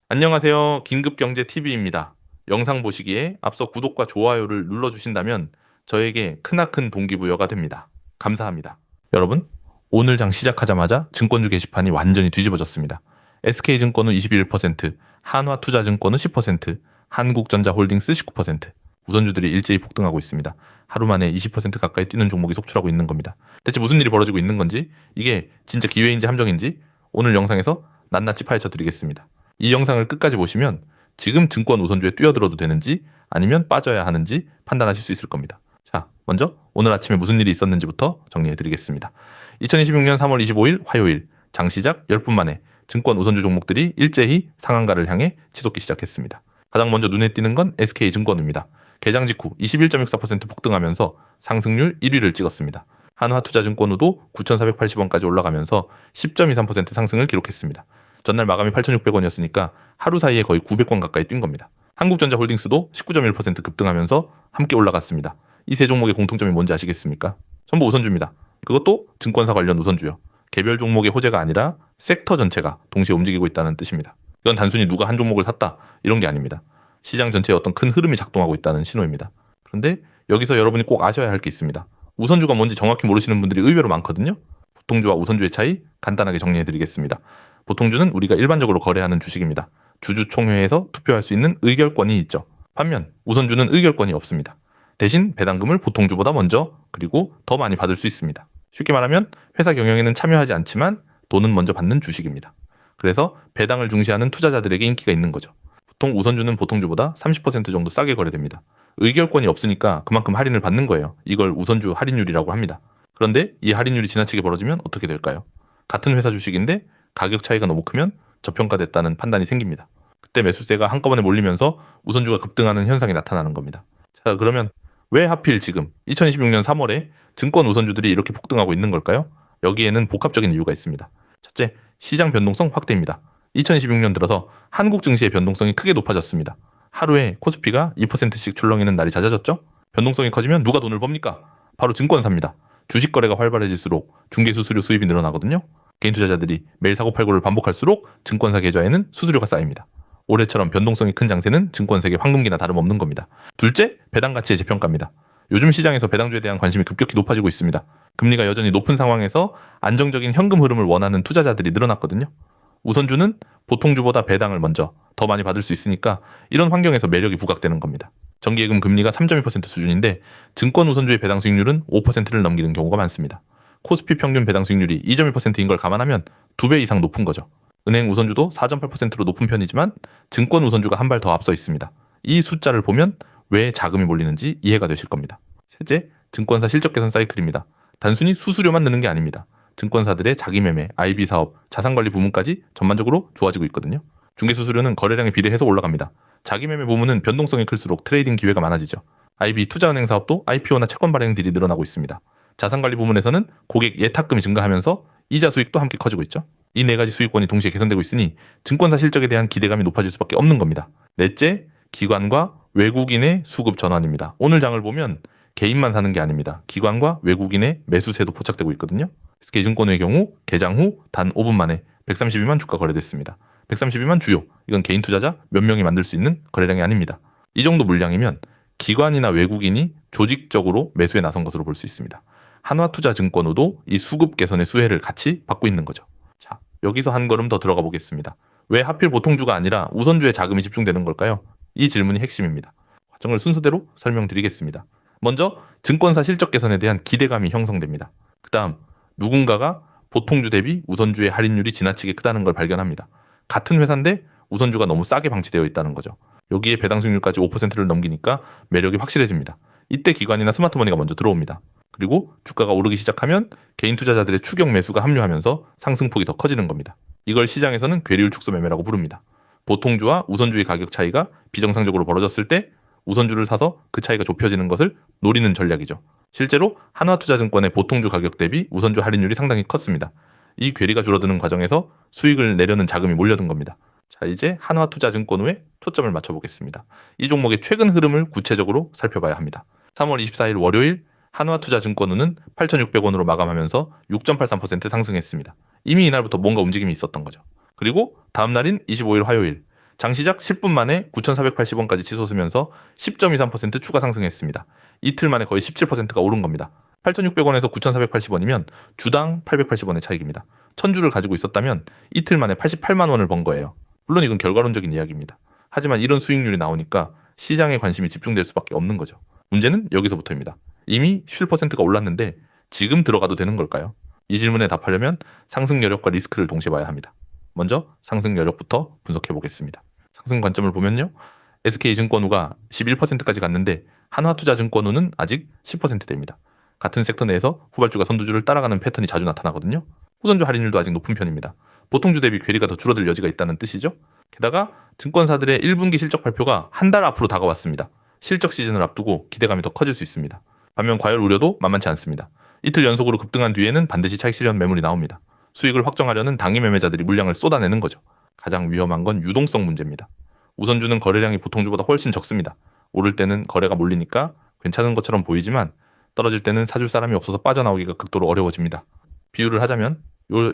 안녕하세요. 긴급경제TV입니다. 영상 보시기에 앞서 구독과 좋아요를 눌러주신다면 저에게 크나큰 동기부여가 됩니다. 감사합니다. 여러분, 오늘 장 시작하자마자 증권주 게시판이 완전히 뒤집어졌습니다. SK증권은 21%, 한화투자증권은 10%, 한국전자홀딩스 19%, 우선주들이 일제히 폭등하고 있습니다. 하루 만에 20% 가까이 뛰는 종목이 속출하고 있는 겁니다. 대체 무슨 일이 벌어지고 있는 건지, 이게 진짜 기회인지 함정인지 오늘 영상에서 낱낱이 파헤쳐 드리겠습니다. 이 영상을 끝까지 보시면 지금 증권 우선주에 뛰어들어도 되는지 아니면 빠져야 하는지 판단하실 수 있을 겁니다. 자, 먼저 오늘 아침에 무슨 일이 있었는지부터 정리해 드리겠습니다. 2026년 3월 25일 화요일 장시작 10분 만에 증권 우선주 종목들이 일제히 상한가를 향해 치솟기 시작했습니다. 가장 먼저 눈에 띄는 건 SK증권입니다. 개장 직후 21.64% 폭등하면서 상승률 1위를 찍었습니다. 한화투자증권우도 9,480원까지 올라가면서 10.23% 상승을 기록했습니다. 전날 마감이 8,600원이었으니까 하루 사이에 거의 900원 가까이 뛴 겁니다. 한국전자홀딩스도 19.1% 급등하면서 함께 올라갔습니다. 이 세 종목의 공통점이 뭔지 아시겠습니까? 전부 우선주입니다. 그것도 증권사 관련 우선주요. 개별 종목의 호재가 아니라 섹터 전체가 동시에 움직이고 있다는 뜻입니다. 이건 단순히 누가 한 종목을 샀다 이런 게 아닙니다. 시장 전체에 어떤 큰 흐름이 작동하고 있다는 신호입니다. 그런데 여기서 여러분이 꼭 아셔야 할 게 있습니다. 우선주가 뭔지 정확히 모르시는 분들이 의외로 많거든요. 보통주와 우선주의 차이 간단하게 정리해 드리겠습니다. 보통주는 우리가 일반적으로 거래하는 주식입니다. 주주총회에서 투표할 수 있는 의결권이 있죠. 반면 우선주는 의결권이 없습니다. 대신 배당금을 보통주보다 먼저 그리고 더 많이 받을 수 있습니다. 쉽게 말하면 회사 경영에는 참여하지 않지만 돈은 먼저 받는 주식입니다. 그래서 배당을 중시하는 투자자들에게 인기가 있는 거죠. 보통 우선주는 보통주보다 30% 정도 싸게 거래됩니다. 의결권이 없으니까 그만큼 할인을 받는 거예요. 이걸 우선주 할인율이라고 합니다. 그런데 이 할인율이 지나치게 벌어지면 어떻게 될까요? 같은 회사 주식인데 가격 차이가 너무 크면 저평가됐다는 판단이 생깁니다. 그때 매수세가 한꺼번에 몰리면서 우선주가 급등하는 현상이 나타나는 겁니다. 자, 그러면 왜 하필 지금 2026년 3월에 증권 우선주들이 이렇게 폭등하고 있는 걸까요? 여기에는 복합적인 이유가 있습니다. 첫째, 시장 변동성 확대입니다. 2026년 들어서 한국 증시의 변동성이 크게 높아졌습니다. 하루에 코스피가 2%씩 출렁이는 날이 잦아졌죠? 변동성이 커지면 누가 돈을 법니까? 바로 증권사입니다. 주식 거래가 활발해질수록 중개수수료 수입이 늘어나거든요. 개인 투자자들이 매일 사고팔고를 반복할수록 증권사 계좌에는 수수료가 쌓입니다. 올해처럼 변동성이 큰 장세는 증권 세계 황금기나 다름없는 겁니다. 둘째, 배당 가치의 재평가입니다. 요즘 시장에서 배당주에 대한 관심이 급격히 높아지고 있습니다. 금리가 여전히 높은 상황에서 안정적인 현금 흐름을 원하는 투자자들이 늘어났거든요. 우선주는 보통주보다 배당을 먼저 더 많이 받을 수 있으니까 이런 환경에서 매력이 부각되는 겁니다. 정기예금 금리가 3.2% 수준인데 증권 우선주의 배당 수익률은 5%를 넘기는 경우가 많습니다. 코스피 평균 배당 수익률이 2.1%인 걸 감안하면 2배 이상 높은 거죠. 은행 우선주도 4.8%로 높은 편이지만 증권 우선주가 한 발 더 앞서 있습니다. 이 숫자를 보면 왜 자금이 몰리는지 이해가 되실 겁니다. 셋째, 증권사 실적 개선 사이클입니다. 단순히 수수료만 느는 게 아닙니다. 증권사들의 자기매매, IB 사업, 자산관리 부문까지 전반적으로 좋아지고 있거든요. 중개수수료는 거래량에 비례해서 올라갑니다. 자기매매 부문은 변동성이 클수록 트레이딩 기회가 많아지죠. IB 투자은행 사업도 IPO나 채권 발행들이 늘어나고 있습니다. 자산관리 부문에서는 고객 예탁금이 증가하면서 이자 수익도 함께 커지고 있죠. 이 네 가지 수익권이 동시에 개선되고 있으니 증권사 실적에 대한 기대감이 높아질 수밖에 없는 겁니다. 넷째, 기관과 외국인의 수급 전환입니다. 오늘 장을 보면 개인만 사는 게 아닙니다. 기관과 외국인의 매수세도 포착되고 있거든요. SK증권의 경우 개장 후 단 5분 만에 132만 주가 거래됐습니다. 132만 주요, 이건 개인 투자자 몇 명이 만들 수 있는 거래량이 아닙니다. 이 정도 물량이면 기관이나 외국인이 조직적으로 매수에 나선 것으로 볼 수 있습니다. 한화투자증권으로도 이 수급 개선의 수혜를 같이 받고 있는 거죠. 자, 여기서 한 걸음 더 들어가 보겠습니다. 왜 하필 보통주가 아니라 우선주에 자금이 집중되는 걸까요? 이 질문이 핵심입니다. 과정을 순서대로 설명드리겠습니다. 먼저 증권사 실적 개선에 대한 기대감이 형성됩니다. 그 다음 누군가가 보통주 대비 우선주의 할인율이 지나치게 크다는 걸 발견합니다. 같은 회사인데 우선주가 너무 싸게 방치되어 있다는 거죠. 여기에 배당 수익률까지 5%를 넘기니까 매력이 확실해집니다. 이때 기관이나 스마트머니가 먼저 들어옵니다. 그리고 주가가 오르기 시작하면 개인 투자자들의 추격 매수가 합류하면서 상승폭이 더 커지는 겁니다. 이걸 시장에서는 괴리울 축소 매매라고 부릅니다. 보통주와 우선주의 가격 차이가 비정상적으로 벌어졌을 때 우선주를 사서 그 차이가 좁혀지는 것을 노리는 전략이죠. 실제로 한화투자증권의 보통주 가격 대비 우선주 할인율이 상당히 컸습니다. 이 괴리가 줄어드는 과정에서 수익을 내려는 자금이 몰려든 겁니다. 자, 이제 한화투자증권에 초점을 맞춰보겠습니다. 이 종목의 최근 흐름을 구체적으로 살펴봐야 합니다. 3월 24일 월요일 한화투자증권은 8,600원으로 마감하면서 6.83% 상승했습니다. 이미 이날부터 뭔가 움직임이 있었던 거죠. 그리고 다음 날인 25일 화요일 장시작 10분 만에 9,480원까지 치솟으면서 10.23% 추가 상승했습니다. 이틀 만에 거의 17%가 오른 겁니다. 8,600원에서 9,480원이면 주당 880원의 차익입니다. 1,000주를 가지고 있었다면 이틀 만에 88만 원을 번 거예요. 물론 이건 결과론적인 이야기입니다. 하지만 이런 수익률이 나오니까 시장에 관심이 집중될 수밖에 없는 거죠. 문제는 여기서부터입니다. 이미 17%가 올랐는데 지금 들어가도 되는 걸까요? 이 질문에 답하려면 상승 여력과 리스크를 동시에 봐야 합니다. 먼저 상승 여력부터 분석해 보겠습니다. 상승 관점을 보면요. SK증권우가 11%까지 갔는데 한화투자증권우는 아직 10%대입니다. 같은 섹터 내에서 후발주가 선두주를 따라가는 패턴이 자주 나타나거든요. 후선주 할인율도 아직 높은 편입니다. 보통주 대비 괴리가 더 줄어들 여지가 있다는 뜻이죠. 게다가 증권사들의 1분기 실적 발표가 한 달 앞으로 다가왔습니다. 실적 시즌을 앞두고 기대감이 더 커질 수 있습니다. 반면 과열 우려도 만만치 않습니다. 이틀 연속으로 급등한 뒤에는 반드시 차익 실현 매물이 나옵니다. 수익을 확정하려는 당위 매매자들이 물량을 쏟아내는 거죠. 가장 위험한 건 유동성 문제입니다. 우선주는 거래량이 보통주보다 훨씬 적습니다. 오를 때는 거래가 몰리니까 괜찮은 것처럼 보이지만 떨어질 때는 사줄 사람이 없어서 빠져나오기가 극도로 어려워집니다. 비유를 하자면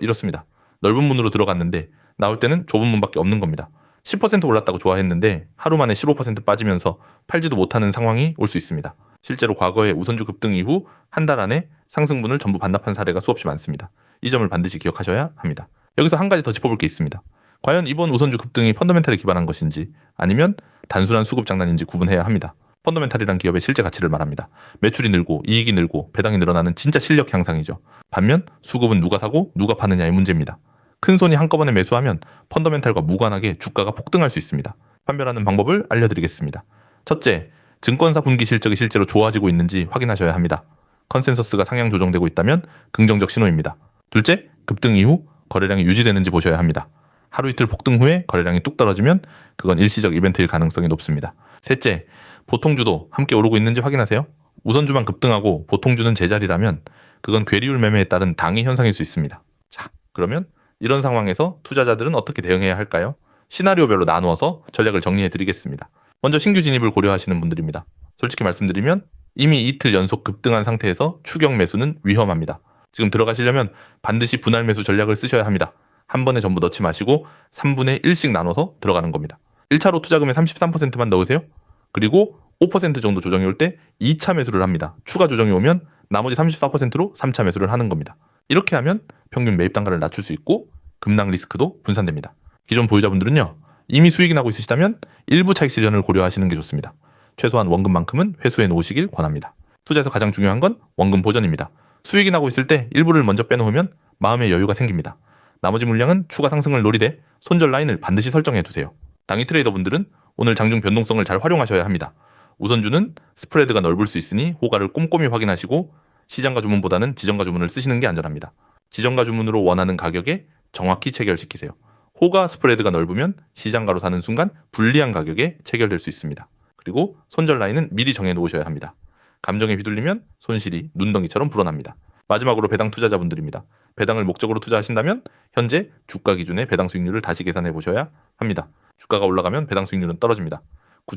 이렇습니다. 넓은 문으로 들어갔는데 나올 때는 좁은 문밖에 없는 겁니다. 10% 올랐다고 좋아했는데 하루 만에 15% 빠지면서 팔지도 못하는 상황이 올 수 있습니다. 실제로 과거에 우선주 급등 이후 한 달 안에 상승분을 전부 반납한 사례가 수없이 많습니다. 이 점을 반드시 기억하셔야 합니다. 여기서 한 가지 더 짚어볼 게 있습니다. 과연 이번 우선주 급등이 펀더멘탈에 기반한 것인지 아니면 단순한 수급 장난인지 구분해야 합니다. 펀더멘탈이란 기업의 실제 가치를 말합니다. 매출이 늘고 이익이 늘고 배당이 늘어나는 진짜 실력 향상이죠. 반면 수급은 누가 사고 누가 파느냐의 문제입니다. 큰 손이 한꺼번에 매수하면 펀더멘탈과 무관하게 주가가 폭등할 수 있습니다. 판별하는 방법을 알려드리겠습니다. 첫째, 증권사 분기 실적이 실제로 좋아지고 있는지 확인하셔야 합니다. 컨센서스가 상향 조정되고 있다면 긍정적 신호입니다. 둘째, 급등 이후 거래량이 유지되는지 보셔야 합니다. 하루 이틀 폭등 후에 거래량이 뚝 떨어지면 그건 일시적 이벤트일 가능성이 높습니다. 셋째, 보통주도 함께 오르고 있는지 확인하세요. 우선주만 급등하고 보통주는 제자리라면 그건 괴리율 매매에 따른 당위 현상일 수 있습니다. 자, 그러면 이런 상황에서 투자자들은 어떻게 대응해야 할까요? 시나리오별로 나누어서 전략을 정리해 드리겠습니다. 먼저 신규 진입을 고려하시는 분들입니다. 솔직히 말씀드리면 이미 이틀 연속 급등한 상태에서 추격 매수는 위험합니다. 지금 들어가시려면 반드시 분할 매수 전략을 쓰셔야 합니다. 한 번에 전부 넣지 마시고 3분의 1씩 나눠서 들어가는 겁니다. 1차로 투자금의 33%만 넣으세요. 그리고 5% 정도 조정이 올 때 2차 매수를 합니다. 추가 조정이 오면 나머지 34%로 3차 매수를 하는 겁니다. 이렇게 하면 평균 매입 단가를 낮출 수 있고 급락 리스크도 분산됩니다. 기존 보유자분들은요. 이미 수익이 나고 있으시다면 일부 차익 실현을 고려하시는 게 좋습니다. 최소한 원금만큼은 회수해 놓으시길 권합니다. 투자에서 가장 중요한 건 원금 보전입니다. 수익이 나고 있을 때 일부를 먼저 빼놓으면 마음의 여유가 생깁니다. 나머지 물량은 추가 상승을 노리되 손절 라인을 반드시 설정해 두세요. 당일 트레이더분들은 오늘 장중 변동성을 잘 활용하셔야 합니다. 우선주는 스프레드가 넓을 수 있으니 호가를 꼼꼼히 확인하시고 시장가 주문보다는 지정가 주문을 쓰시는 게 안전합니다. 지정가 주문으로 원하는 가격에 정확히 체결시키세요. 호가 스프레드가 넓으면 시장가로 사는 순간 불리한 가격에 체결될 수 있습니다. 그리고 손절 라인은 미리 정해 놓으셔야 합니다. 감정에 휘둘리면 손실이 눈덩이처럼 불어납니다. 마지막으로 배당 투자자분들입니다. 배당을 목적으로 투자하신다면 현재 주가 기준의 배당 수익률을 다시 계산해 보셔야 합니다. 주가가 올라가면 배당 수익률은 떨어집니다.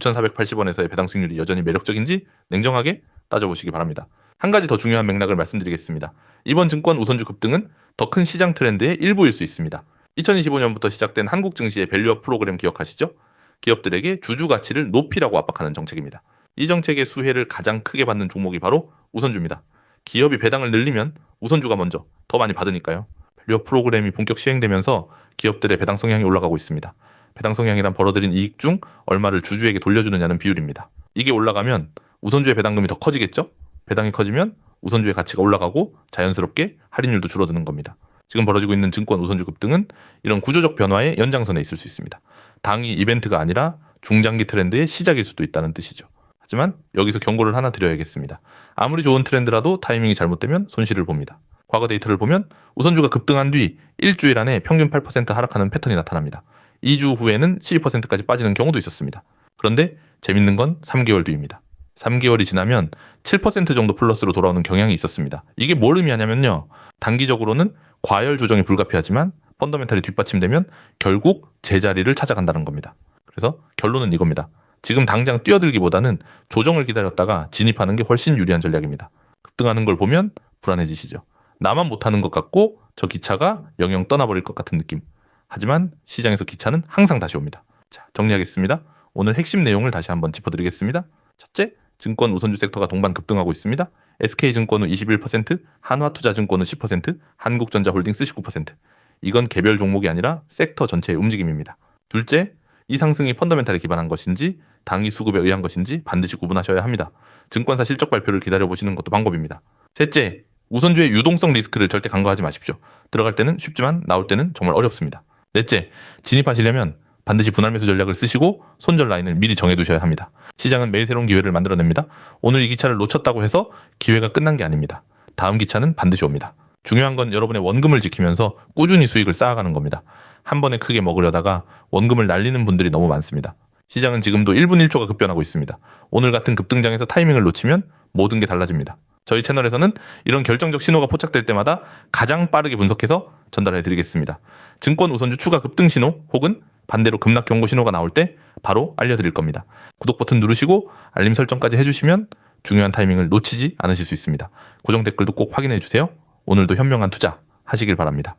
9,480원에서의 배당 수익률이 여전히 매력적인지 냉정하게 따져보시기 바랍니다. 한 가지 더 중요한 맥락을 말씀드리겠습니다. 이번 증권 우선주 급등은 더 큰 시장 트렌드의 일부일 수 있습니다. 2025년부터 시작된 한국 증시의 밸류업 프로그램 기억하시죠? 기업들에게 주주 가치를 높이라고 압박하는 정책입니다. 이 정책의 수혜를 가장 크게 받는 종목이 바로 우선주입니다. 기업이 배당을 늘리면 우선주가 먼저 더 많이 받으니까요. 밸류업 프로그램이 본격 시행되면서 기업들의 배당 성향이 올라가고 있습니다. 배당 성향이란 벌어들인 이익 중 얼마를 주주에게 돌려주느냐는 비율입니다. 이게 올라가면 우선주의 배당금이 더 커지겠죠? 배당이 커지면 우선주의 가치가 올라가고 자연스럽게 할인율도 줄어드는 겁니다. 지금 벌어지고 있는 증권 우선주 급등은 이런 구조적 변화의 연장선에 있을 수 있습니다. 당이 이벤트가 아니라 중장기 트렌드의 시작일 수도 있다는 뜻이죠. 하지만 여기서 경고를 하나 드려야겠습니다. 아무리 좋은 트렌드라도 타이밍이 잘못되면 손실을 봅니다. 과거 데이터를 보면 우선주가 급등한 뒤 일주일 안에 평균 8% 하락하는 패턴이 나타납니다. 2주 후에는 12%까지 빠지는 경우도 있었습니다. 그런데 재밌는 건 3개월 뒤입니다. 3개월이 지나면 7% 정도 플러스로 돌아오는 경향이 있었습니다. 이게 뭘 의미하냐면요. 단기적으로는 과열 조정이 불가피하지만 펀더멘탈이 뒷받침되면 결국 제자리를 찾아간다는 겁니다. 그래서 결론은 이겁니다. 지금 당장 뛰어들기보다는 조정을 기다렸다가 진입하는 게 훨씬 유리한 전략입니다. 급등하는 걸 보면 불안해지시죠. 나만 못하는 것 같고 저 기차가 영영 떠나버릴 것 같은 느낌. 하지만 시장에서 기차는 항상 다시 옵니다. 자, 정리하겠습니다. 오늘 핵심 내용을 다시 한번 짚어드리겠습니다. 첫째, 증권 우선주 섹터가 동반 급등하고 있습니다. SK증권은 21%, 한화투자증권은 10%, 한국전자홀딩스 19%. 이건 개별 종목이 아니라 섹터 전체의 움직임입니다. 둘째, 이 상승이 펀더멘탈에 기반한 것인지 당위 수급에 의한 것인지 반드시 구분하셔야 합니다. 증권사 실적 발표를 기다려보시는 것도 방법입니다. 셋째, 우선주의 유동성 리스크를 절대 간과하지 마십시오. 들어갈 때는 쉽지만 나올 때는 정말 어렵습니다. 넷째, 진입하시려면 반드시 분할 매수 전략을 쓰시고 손절 라인을 미리 정해두셔야 합니다. 시장은 매일 새로운 기회를 만들어냅니다. 오늘 이 기차를 놓쳤다고 해서 기회가 끝난 게 아닙니다. 다음 기차는 반드시 옵니다. 중요한 건 여러분의 원금을 지키면서 꾸준히 수익을 쌓아가는 겁니다. 한 번에 크게 먹으려다가 원금을 날리는 분들이 너무 많습니다. 시장은 지금도 1분 1초가 급변하고 있습니다. 오늘 같은 급등장에서 타이밍을 놓치면 모든 게 달라집니다. 저희 채널에서는 이런 결정적 신호가 포착될 때마다 가장 빠르게 분석해서 전달해 드리겠습니다. 증권 우선주 추가 급등 신호 혹은 반대로 급락 경고 신호가 나올 때 바로 알려드릴 겁니다. 구독 버튼 누르시고 알림 설정까지 해주시면 중요한 타이밍을 놓치지 않으실 수 있습니다. 고정 댓글도 꼭 확인해 주세요. 오늘도 현명한 투자 하시길 바랍니다.